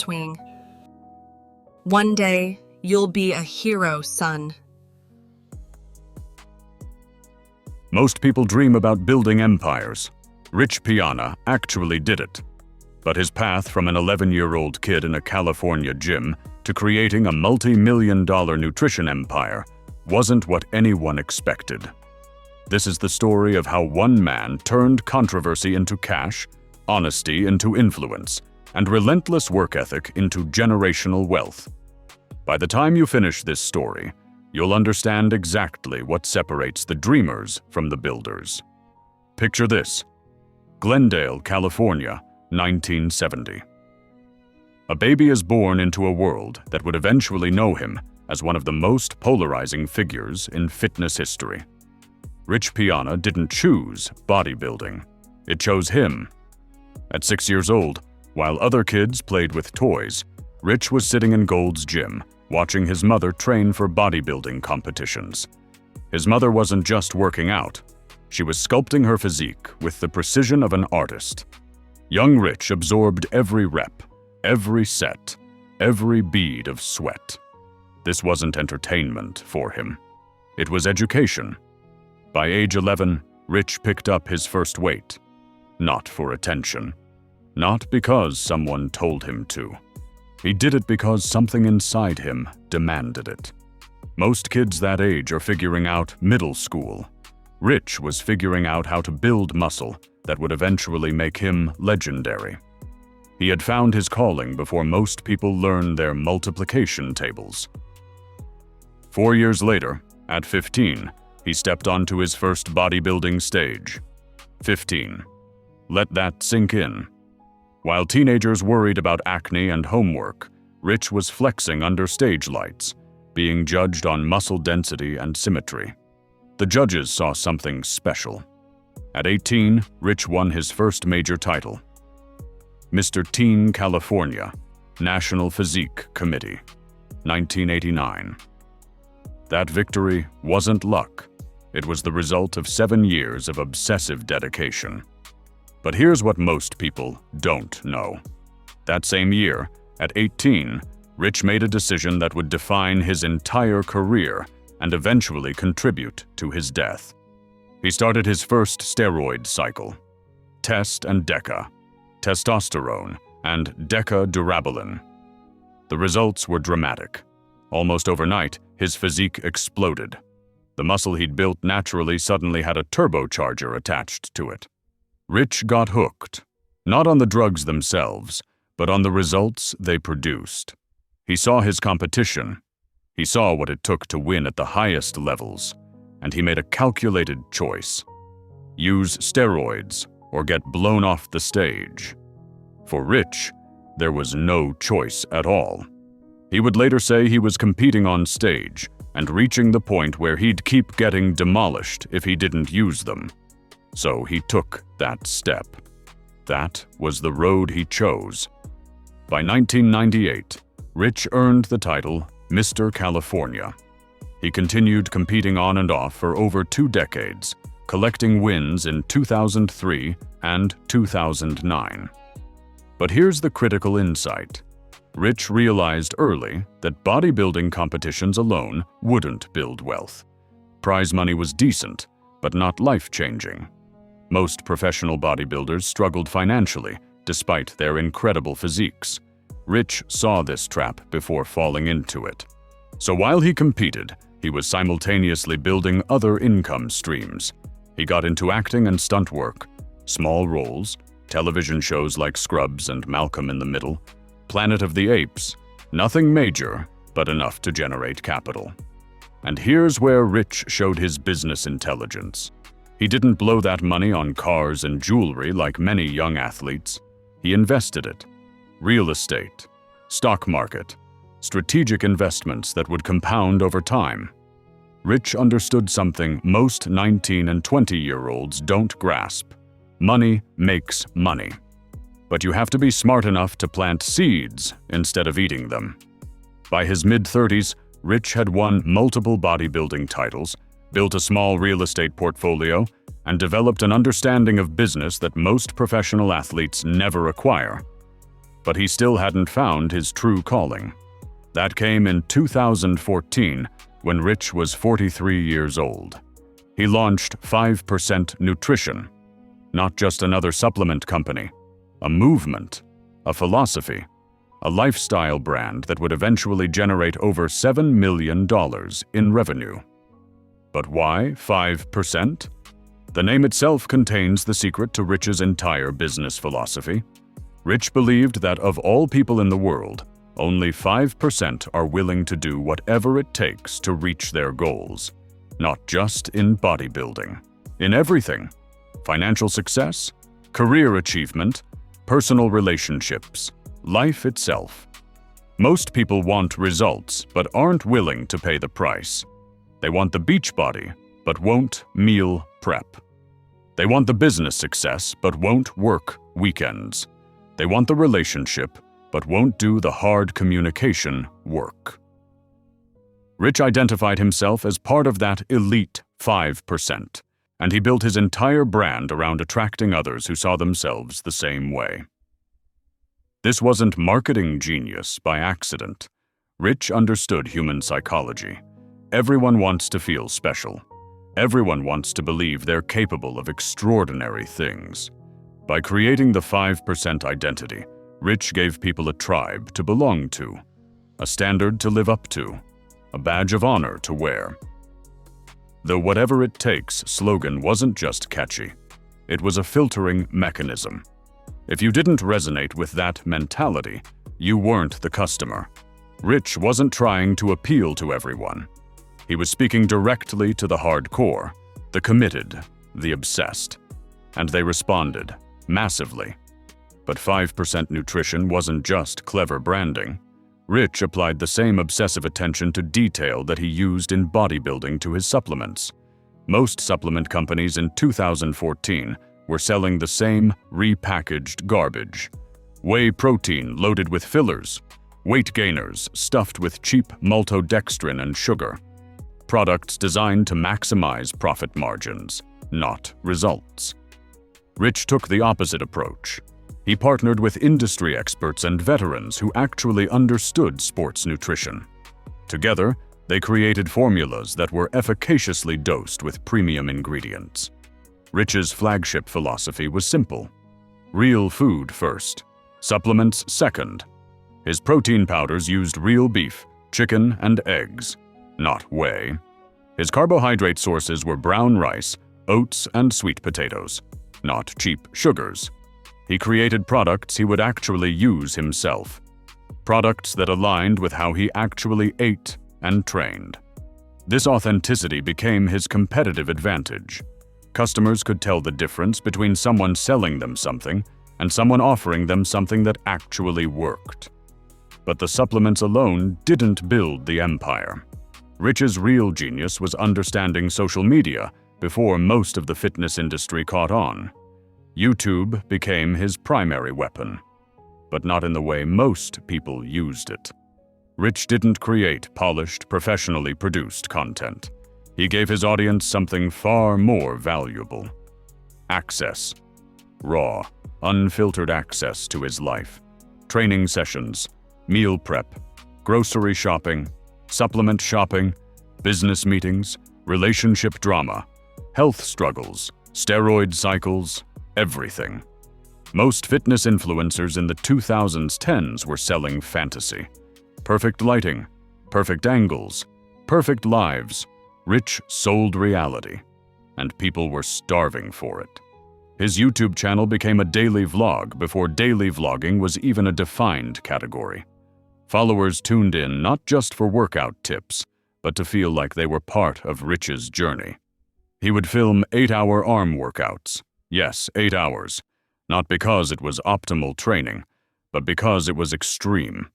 swing. One day, you'll be a hero, son. Most people dream about building empires. Rich Piana actually did it. But his path from an 11-year-old kid in a California gym to creating a multi-million-dollar nutrition empire wasn't what anyone expected. This is the story of how one man turned controversy into cash, honesty into influence, and relentless work ethic into generational wealth. By the time you finish this story, you'll understand exactly what separates the dreamers from the builders. Picture this: Glendale, California, 1970. A baby is born into a world that would eventually know him as one of the most polarizing figures in fitness history. Rich Piana didn't choose bodybuilding. It chose him. At 6 years old, while other kids played with toys, Rich was sitting in Gold's gym, watching his mother train for bodybuilding competitions. His mother wasn't just working out. She was sculpting her physique with the precision of an artist. Young Rich absorbed every rep, every set, every bead of sweat. This wasn't entertainment for him. It was education. By age 11, Rich picked up his first weight. Not for attention. Not because someone told him to. He did it because something inside him demanded it. Most kids that age are figuring out middle school. Rich was figuring out how to build muscle that would eventually make him legendary. He had found his calling before most people learned their multiplication tables. 4 years later, at 15, he stepped onto his first bodybuilding stage. 15. Let that sink in. While teenagers worried about acne and homework, Rich was flexing under stage lights, being judged on muscle density and symmetry. The judges saw something special. At 18, Rich won his first major title. Mr. Teen California, National Physique Committee, 1989. That victory wasn't luck. It was the result of 7 years of obsessive dedication. But here's what most people don't know. That same year, at 18, Rich made a decision that would define his entire career and eventually contribute to his death. He started his first steroid cycle. Test and Deca, testosterone, and Deca-durabolin. The results were dramatic. Almost overnight, his physique exploded. The muscle he'd built naturally suddenly had a turbocharger attached to it. Rich got hooked, not on the drugs themselves, but on the results they produced. He saw his competition. He saw what it took to win at the highest levels, and he made a calculated choice. Use steroids or get blown off the stage. For Rich, there was no choice at all. He would later say he was competing on stage and reaching the point where he'd keep getting demolished if he didn't use them. So he took that step. That was the road he chose. By 1998, Rich earned the title Mr. California. He continued competing on and off for over 2 decades, collecting wins in 2003 and 2009. But here's the critical insight. Rich realized early that bodybuilding competitions alone wouldn't build wealth. Prize money was decent, but not life-changing. Most professional bodybuilders struggled financially, despite their incredible physiques. Rich saw this trap before falling into it. So while he competed, he was simultaneously building other income streams. He got into acting and stunt work, small roles, television shows like Scrubs and Malcolm in the Middle, Planet of the Apes, nothing major, but enough to generate capital. And here's where Rich showed his business intelligence. He didn't blow that money on cars and jewelry like many young athletes. He invested it. Real estate, stock market, strategic investments that would compound over time. Rich understood something most 19 and 20-year-olds don't grasp. Money makes money. But you have to be smart enough to plant seeds instead of eating them. By his mid-30s, Rich had won multiple bodybuilding titles, built a small real estate portfolio, and developed an understanding of business that most professional athletes never acquire. But he still hadn't found his true calling. That came in 2014, when Rich was 43 years old. He launched 5% Nutrition, not just another supplement company, a movement, a philosophy, a lifestyle brand that would eventually generate over $7 million in revenue. But why 5%? The name itself contains the secret to Rich's entire business philosophy. Rich believed that of all people in the world, only 5% are willing to do whatever it takes to reach their goals. Not just in bodybuilding, in everything. Financial success, career achievement, personal relationships, life itself. Most people want results, but aren't willing to pay the price. They want the beach body, but won't meal prep. They want the business success, but won't work weekends. They want the relationship, but won't do the hard communication work. Rich identified himself as part of that elite 5%, and he built his entire brand around attracting others who saw themselves the same way. This wasn't marketing genius by accident. Rich understood human psychology. Everyone wants to feel special. Everyone wants to believe they're capable of extraordinary things. By creating the 5% identity, Rich gave people a tribe to belong to, a standard to live up to, a badge of honor to wear. The "whatever it takes" slogan wasn't just catchy. It was a filtering mechanism. If you didn't resonate with that mentality, you weren't the customer. Rich wasn't trying to appeal to everyone. He was speaking directly to the hardcore, the committed, the obsessed. And they responded, massively. But 5% Nutrition wasn't just clever branding. Rich applied the same obsessive attention to detail that he used in bodybuilding to his supplements. Most supplement companies in 2014 were selling the same repackaged garbage. Whey protein loaded with fillers, weight gainers stuffed with cheap maltodextrin and sugar. Products designed to maximize profit margins, not results. Rich took the opposite approach. He partnered with industry experts and veterans who actually understood sports nutrition. Together, they created formulas that were efficaciously dosed with premium ingredients. Rich's flagship philosophy was simple. Real food first, supplements second. His protein powders used real beef, chicken, and eggs, not whey. His carbohydrate sources were brown rice, oats, and sweet potatoes, not cheap sugars. He created products he would actually use himself. Products that aligned with how he actually ate and trained. This authenticity became his competitive advantage. Customers could tell the difference between someone selling them something and someone offering them something that actually worked. But the supplements alone didn't build the empire. Rich's real genius was understanding social media before most of the fitness industry caught on. YouTube became his primary weapon, but not in the way most people used it. Rich didn't create polished, professionally produced content. He gave his audience something far more valuable. Access. Raw, unfiltered access to his life. Training sessions, meal prep, grocery shopping, supplement shopping, business meetings, relationship drama, health struggles, steroid cycles, everything. Most fitness influencers in the 2010s were selling fantasy. Perfect lighting, perfect angles, perfect lives. Rich sold reality, and people were starving for it. His YouTube channel became a daily vlog before daily vlogging was even a defined category. Followers tuned in not just for workout tips, but to feel like they were part of Rich's journey. He would film 8-hour arm workouts. Yes, 8 hours. Not because it was optimal training, but because it was extreme.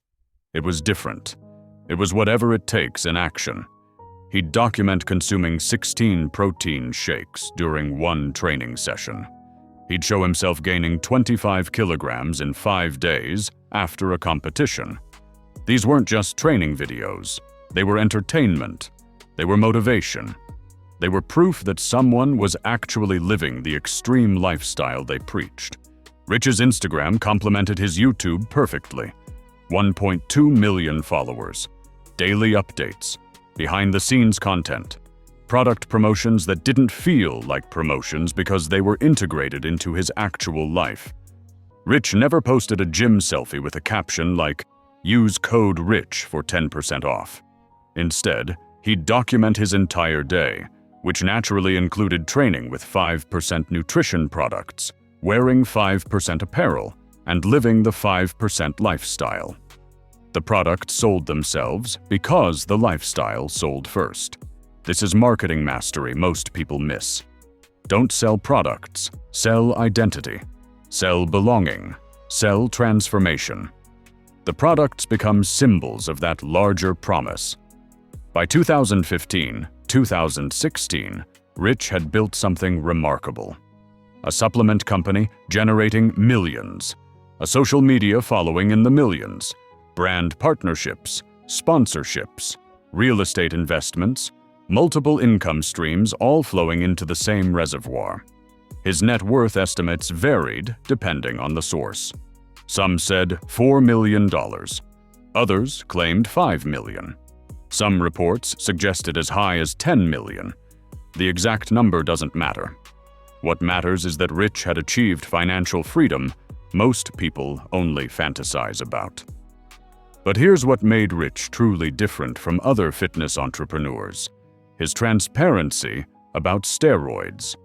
It was different. It was whatever it takes in action. He'd document consuming 16 protein shakes during one training session. He'd show himself gaining 25 kilograms in 5 days after a competition. These weren't just training videos. They were entertainment. They were motivation. They were proof that someone was actually living the extreme lifestyle they preached. Rich's Instagram complemented his YouTube perfectly. 1.2 million followers, daily updates, behind-the-scenes content, product promotions that didn't feel like promotions because they were integrated into his actual life. Rich never posted a gym selfie with a caption like, "Use code RICH for 10% off." Instead, he'd document his entire day, which naturally included training with 5% nutrition products, wearing 5% apparel, and living the 5% lifestyle. The products sold themselves because the lifestyle sold first. This is marketing mastery most people miss. Don't sell products, sell identity. Sell belonging, sell transformation. The products become symbols of that larger promise. By 2015, 2016, Rich had built something remarkable. A supplement company generating millions, a social media following in the millions, brand partnerships, sponsorships, real estate investments, multiple income streams all flowing into the same reservoir. His net worth estimates varied depending on the source. Some said $4 million. Others claimed $5 million. Some reports suggested as high as $10 million. The exact number doesn't matter. What matters is that Rich had achieved financial freedom most people only fantasize about. But here's what made Rich truly different from other fitness entrepreneurs: his transparency about steroids.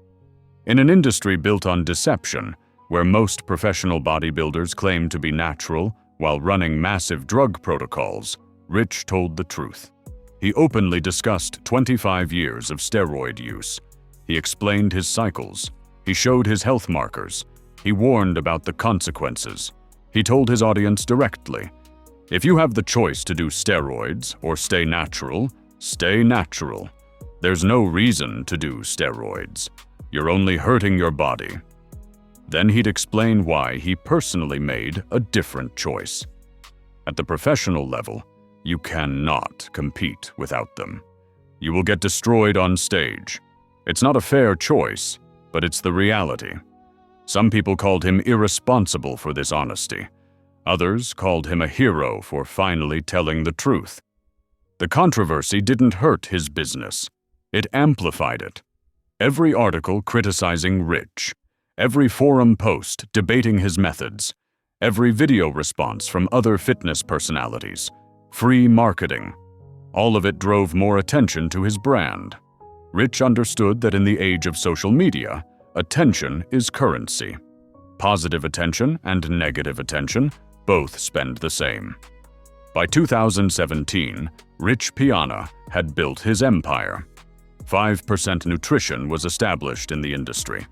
In an industry built on deception, where most professional bodybuilders claim to be natural while running massive drug protocols, Rich told the truth. He openly discussed 25 years of steroid use. He explained his cycles. He showed his health markers. He warned about the consequences. He told his audience directly, "If you have the choice to do steroids or stay natural, stay natural. There's no reason to do steroids. You're only hurting your body." Then he'd explain why he personally made a different choice. At the professional level, you cannot compete without them. You will get destroyed on stage. It's not a fair choice, but it's the reality. Some people called him irresponsible for this honesty. Others called him a hero for finally telling the truth. The controversy didn't hurt his business. It amplified it. Every article criticizing Rich, every forum post debating his methods, every video response from other fitness personalities, free marketing, all of it drove more attention to his brand. Rich understood that in the age of social media, attention is currency. Positive attention and negative attention both spend the same. By 2017, Rich Piana had built his empire. 5% nutrition was established in the industry.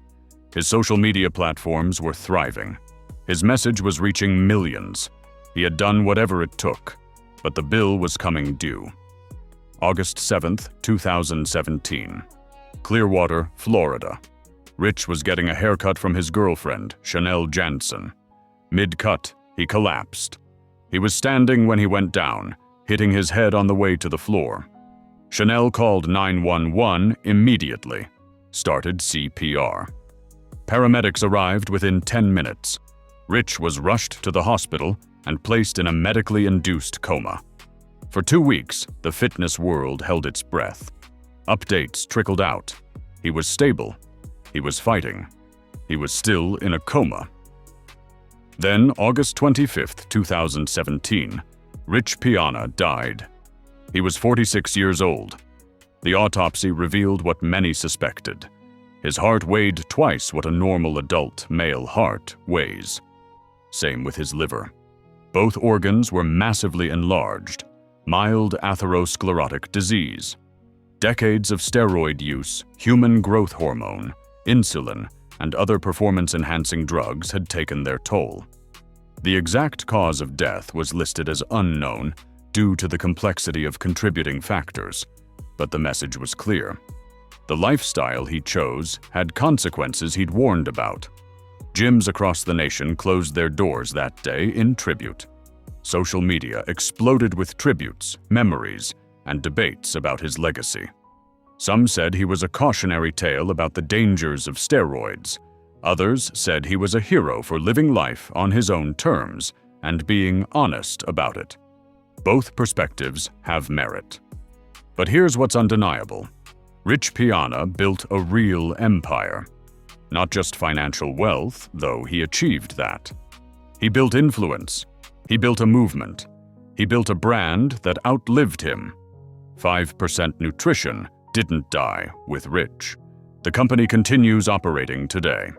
His social media platforms were thriving. His message was reaching millions. He had done whatever it took, but the bill was coming due. August 7th, 2017. Clearwater, Florida. Rich was getting a haircut from his girlfriend, Chanel Jansen. Mid-cut, he collapsed. He was standing when he went down, hitting his head on the way to the floor. Chanel called 911 immediately, started CPR. Paramedics arrived within 10 minutes. Rich was rushed to the hospital and placed in a medically induced coma. For 2 weeks, the fitness world held its breath. Updates trickled out. He was stable. He was fighting. He was still in a coma. Then, August 25th, 2017, Rich Piana died. He was 46 years old. The autopsy revealed what many suspected. His heart weighed twice what a normal adult male heart weighs. Same with his liver. Both organs were massively enlarged. Mild atherosclerotic disease. Decades of steroid use, human growth hormone, insulin, and other performance-enhancing drugs had taken their toll. The exact cause of death was listed as unknown due to the complexity of contributing factors, but the message was clear. The lifestyle he chose had consequences he'd warned about. Gyms across the nation closed their doors that day in tribute. Social media exploded with tributes, memories, and debates about his legacy. Some said he was a cautionary tale about the dangers of steroids. Others said he was a hero for living life on his own terms and being honest about it. Both perspectives have merit. But here's what's undeniable. Rich Piana built a real empire. Not just financial wealth, though he achieved that. He built influence. He built a movement. He built a brand that outlived him. 5% Nutrition didn't die with Rich. The company continues operating today,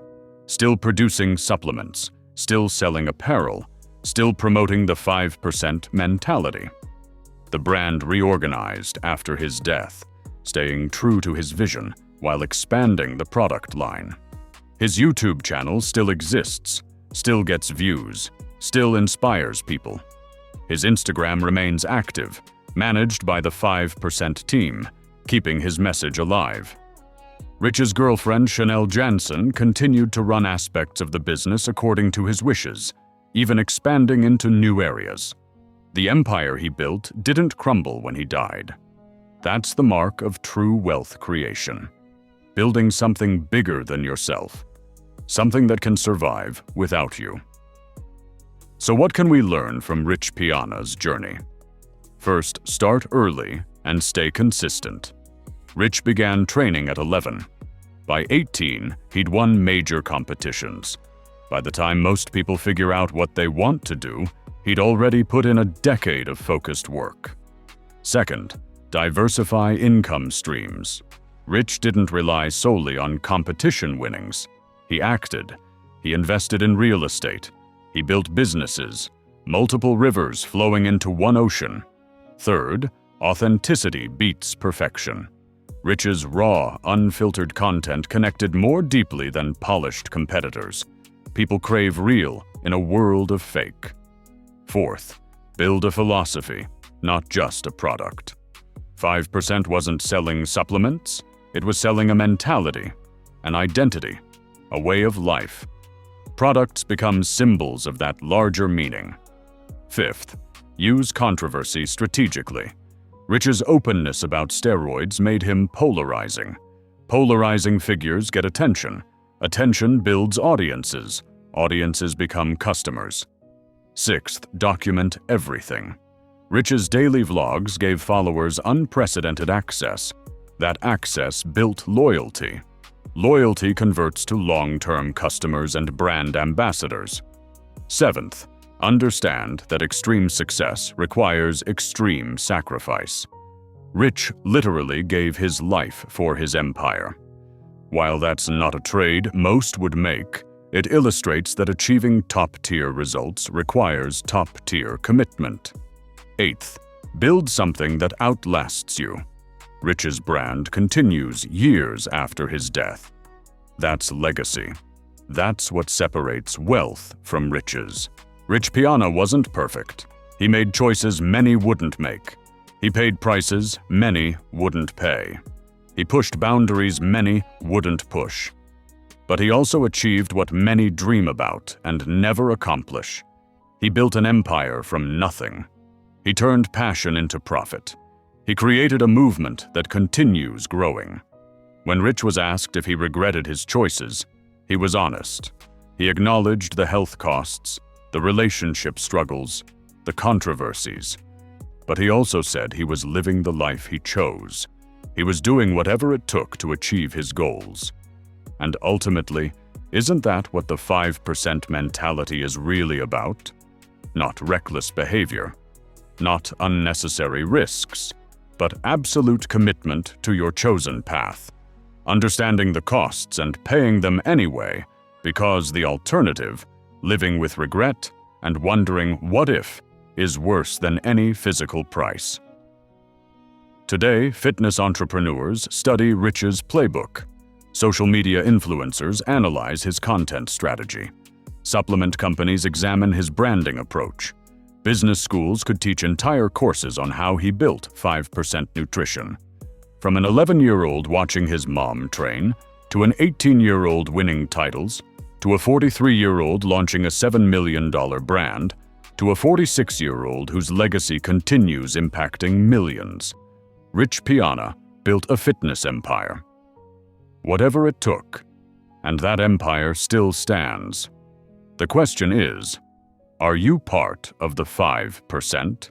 still producing supplements, still selling apparel, still promoting the 5% mentality. The brand reorganized after his death, staying true to his vision while expanding the product line. His YouTube channel still exists, still gets views, still inspires people. His Instagram remains active, managed by the 5% team, keeping his message alive. Rich's girlfriend, Chanel Jansen, continued to run aspects of the business according to his wishes, even expanding into new areas. The empire he built didn't crumble when he died. That's the mark of true wealth creation. Building something bigger than yourself, something that can survive without you. So what can we learn from Rich Piana's journey? First, start early and stay consistent. Rich began training at 11. By 18, he'd won major competitions. By the time most people figure out what they want to do, he'd already put in a decade of focused work. Second, diversify income streams. Rich didn't rely solely on competition winnings. He acted. He invested in real estate. He built businesses, multiple rivers flowing into one ocean. Third, authenticity beats perfection. Rich's raw, unfiltered content connected more deeply than polished competitors. People crave real in a world of fake. Fourth, build a philosophy, not just a product. 5% wasn't selling supplements, it was selling a mentality, an identity, a way of life. Products become symbols of that larger meaning. Fifth, use controversy strategically. Rich's openness about steroids made him polarizing. Polarizing figures get attention. Attention builds audiences. Audiences become customers. Sixth, document everything. Rich's daily vlogs gave followers unprecedented access. That access built loyalty. Loyalty converts to long-term customers and brand ambassadors. Seventh, understand that extreme success requires extreme sacrifice. Rich literally gave his life for his empire. While that's not a trade most would make, it illustrates that achieving top-tier results requires top-tier commitment. Eighth, build something that outlasts you. Rich's brand continues years after his death. That's legacy. That's what separates wealth from riches. Rich Piana wasn't perfect. He made choices many wouldn't make. He paid prices many wouldn't pay. He pushed boundaries many wouldn't push. But he also achieved what many dream about and never accomplish. He built an empire from nothing. He turned passion into profit. He created a movement that continues growing. When Rich was asked if he regretted his choices, he was honest. He acknowledged the health costs, the relationship struggles, the controversies. But he also said he was living the life he chose. He was doing whatever it took to achieve his goals. And ultimately, isn't that what the 5% mentality is really about? Not reckless behavior, not unnecessary risks, but absolute commitment to your chosen path. Understanding the costs and paying them anyway, because the alternative, living with regret and wondering what if, is worse than any physical price. Today, fitness entrepreneurs study Rich's playbook. Social media influencers analyze his content strategy. Supplement companies examine his branding approach. Business schools could teach entire courses on how he built 5% Nutrition. From an 11-year-old watching his mom train, to an 18-year-old winning titles, to a 43-year-old launching a $7 million brand, to a 46-year-old whose legacy continues impacting millions. Rich Piana built a fitness empire. Whatever it took, and that empire still stands. The question is, are you part of the 5%?